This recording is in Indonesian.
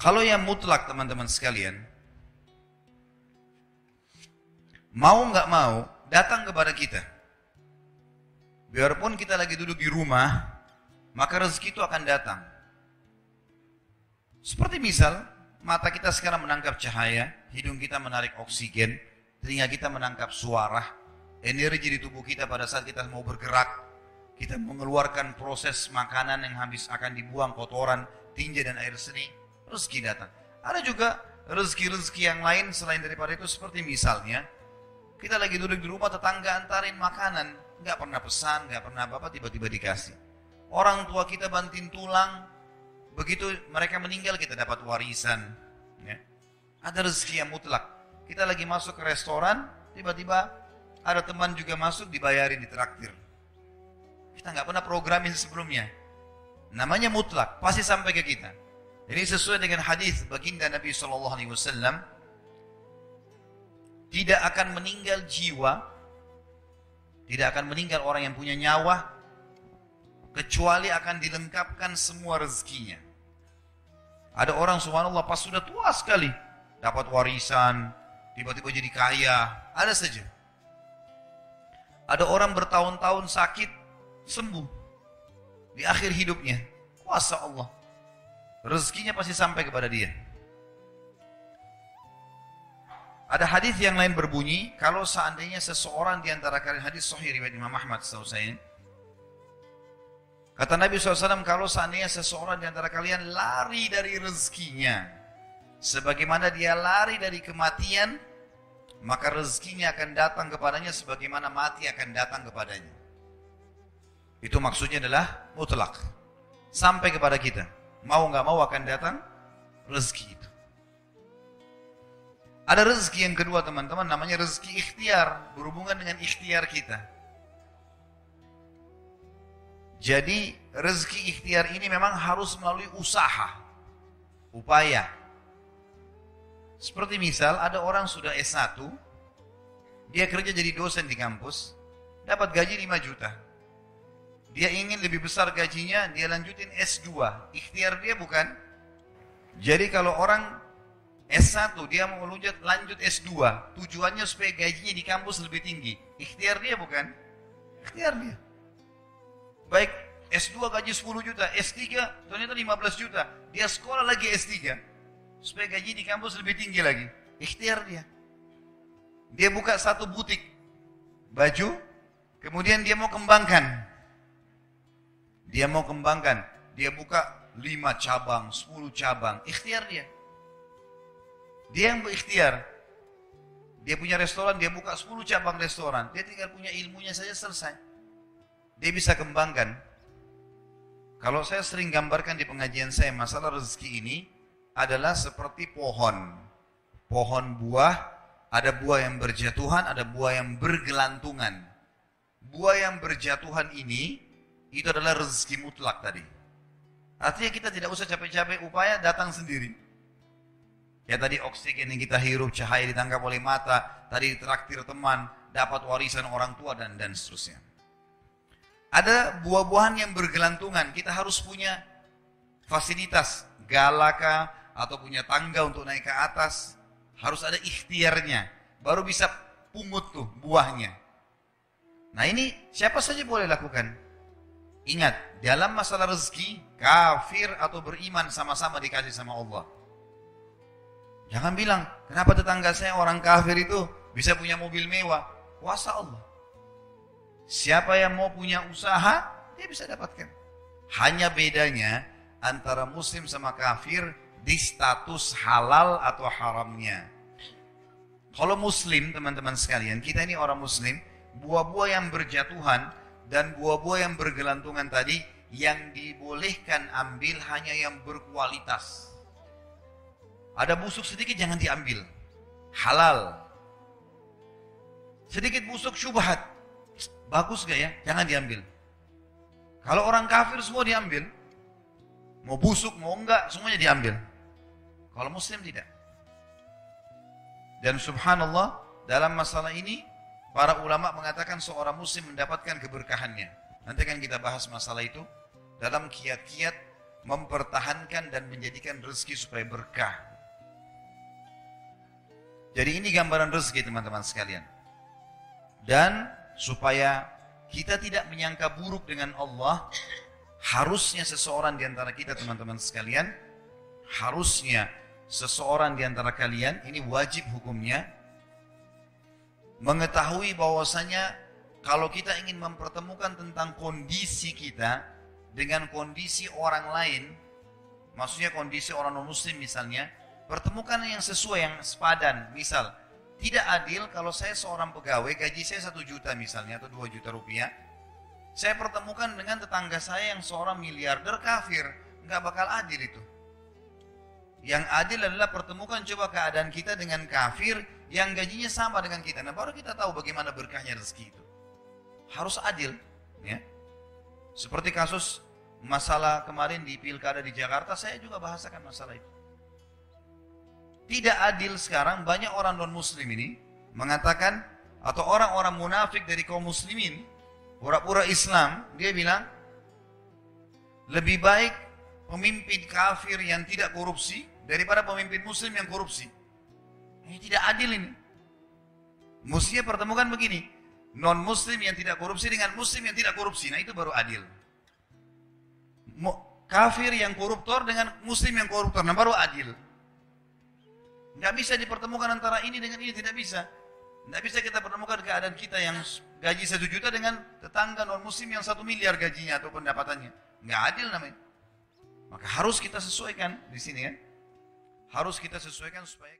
Kalau yang mutlak teman-teman sekalian, mau nggak mau datang kepada kita. Biarpun kita lagi duduk di rumah, maka rezeki itu akan datang. Seperti misal, mata kita sekarang menangkap cahaya, hidung kita menarik oksigen, telinga kita menangkap suara, energi di tubuh kita pada saat kita mau bergerak, kita mengeluarkan proses makanan yang habis akan dibuang, kotoran, tinja dan air seni, rezeki datang. Ada juga rezeki-rezeki yang lain selain daripada itu, seperti misalnya, kita lagi duduk di rumah, tetangga antarin makanan, nggak pernah pesan, nggak pernah apa-apa, tiba-tiba dikasih. Orang tua kita banting tulang, begitu mereka meninggal kita dapat warisan. Ya. Ada rezeki yang mutlak. Kita lagi masuk ke restoran, tiba-tiba ada teman juga masuk, dibayarin, ditraktir. Kita nggak pernah programin sebelumnya. Namanya mutlak, pasti sampai ke kita. Jadi sesuai dengan hadis baginda Nabi SAW, tidak akan meninggal jiwa, tidak akan meninggal orang yang punya nyawa, kecuali akan dilengkapkan semua rezekinya. Ada orang subhanallah pas sudah tua sekali, dapat warisan, tiba-tiba jadi kaya, ada saja. Ada orang bertahun-tahun sakit, sembuh. Di akhir hidupnya, kuasa Allah. Rezekinya pasti sampai kepada dia. Ada hadis yang lain berbunyi, kalau seandainya seseorang di antara kalian, hadis sahih riwayat Imam Ahmad setahu saya, kata Nabi SAW, kalau seandainya seseorang di antara kalian lari dari rezekinya, sebagaimana dia lari dari kematian, maka rezekinya akan datang kepadanya sebagaimana mati akan datang kepadanya. Itu maksudnya adalah mutlak. Sampai kepada kita. Mau nggak mau akan datang rezeki itu. Ada rezeki yang kedua teman-teman, namanya rezeki ikhtiar, berhubungan dengan ikhtiar kita. Jadi rezeki ikhtiar ini memang harus melalui usaha, upaya. Seperti misal ada orang sudah S1, dia kerja jadi dosen di kampus, dapat gaji 5 juta. Dia ingin lebih besar gajinya, dia lanjutin S2, ikhtiar dia bukan? Jadi kalau orang S1 dia mau lanjut S2, tujuannya supaya gajinya di kampus lebih tinggi, ikhtiar dia bukan? Ikhtiar dia. Baik S2 gaji 10 juta, S3 ternyata 15 juta. Dia sekolah lagi S3 supaya gaji di kampus lebih tinggi lagi. Ikhtiar dia. Dia buka satu butik baju, kemudian dia mau kembangkan. Dia buka 5 cabang, 10 cabang. Ikhtiar dia. Dia yang berikhtiar. Dia punya restoran, dia buka 10 cabang restoran. Dia tinggal punya ilmunya saja selesai. Dia bisa kembangkan. Kalau saya sering gambarkan di pengajian saya, masalah rezeki ini adalah seperti pohon. Pohon buah, ada buah yang berjatuhan, ada buah yang bergelantungan. Buah yang berjatuhan ini, itu adalah rezeki mutlak tadi. Artinya kita tidak usah capek-capek upaya, datang sendiri. Ya tadi oksigen yang kita hirup, cahaya ditangkap oleh mata, tadi traktir teman, dapat warisan orang tua dan seterusnya. Ada buah-buahan yang bergelantungan, kita harus punya fasilitas, galaka atau punya tangga untuk naik ke atas, harus ada ikhtiarnya, baru bisa pungut tuh buahnya. Nah ini siapa saja boleh lakukan. Ingat, dalam masalah rezeki, kafir atau beriman sama-sama dikasih sama Allah. Jangan bilang, kenapa tetangga saya orang kafir itu bisa punya mobil mewah? Kuasa Allah. Siapa yang mau punya usaha, dia bisa dapatkan. Hanya bedanya antara muslim sama kafir di status halal atau haramnya. Kalau muslim, teman-teman sekalian, kita ini orang muslim, buah-buah yang berjatuhan dan buah-buah yang bergelantungan tadi, yang dibolehkan ambil hanya yang berkualitas. Ada busuk sedikit jangan diambil. Halal. Sedikit busuk syubhat. Bagus gak ya? Jangan diambil. Kalau orang kafir semua diambil. Mau busuk, mau enggak, semuanya diambil. Kalau muslim tidak. Dan subhanallah, dalam masalah ini, para ulama mengatakan seorang muslim mendapatkan keberkahannya. Nanti akan kita bahas masalah itu. Dalam kiat-kiat mempertahankan dan menjadikan rezeki supaya berkah. Jadi ini gambaran rezeki teman-teman sekalian. Dan supaya kita tidak menyangka buruk dengan Allah, harusnya seseorang di antara kita teman-teman sekalian, harusnya seseorang di antara kalian, ini wajib hukumnya, mengetahui bahwasanya kalau kita ingin mempertemukan tentang kondisi kita dengan kondisi orang lain, maksudnya kondisi orang non-muslim misalnya, pertemukan yang sesuai, yang sepadan. Misal, tidak adil kalau saya seorang pegawai, gaji saya 1 juta misalnya, atau 2 juta rupiah, saya pertemukan dengan tetangga saya yang seorang miliarder kafir. Nggak bakal adil itu. Yang adil adalah pertemukan coba keadaan kita dengan kafir yang gajinya sama dengan kita. Nah baru kita tahu bagaimana berkahnya rezeki itu. Harus adil. Ya. Seperti kasus masalah kemarin di pilkada di Jakarta, saya juga bahasakan masalah itu. Tidak adil sekarang banyak orang non-muslim ini mengatakan, atau orang-orang munafik dari kaum muslimin, pura-pura Islam, dia bilang, lebih baik pemimpin kafir yang tidak korupsi daripada pemimpin muslim yang korupsi. Ini tidak adil ini. Mestinya pertemukan begini, non-muslim yang tidak korupsi dengan muslim yang tidak korupsi. Nah itu baru adil. Kafir yang koruptor dengan muslim yang koruptor, nah baru adil. Nggak bisa dipertemukan antara ini dengan ini, tidak bisa. Nggak bisa kita pertemukan keadaan kita yang gaji 1 juta dengan tetangga non-muslim yang 1 miliar gajinya atau pendapatannya. Nggak adil namanya. Maka harus kita sesuaikan di sini ya. Harus kita sesuaikan supaya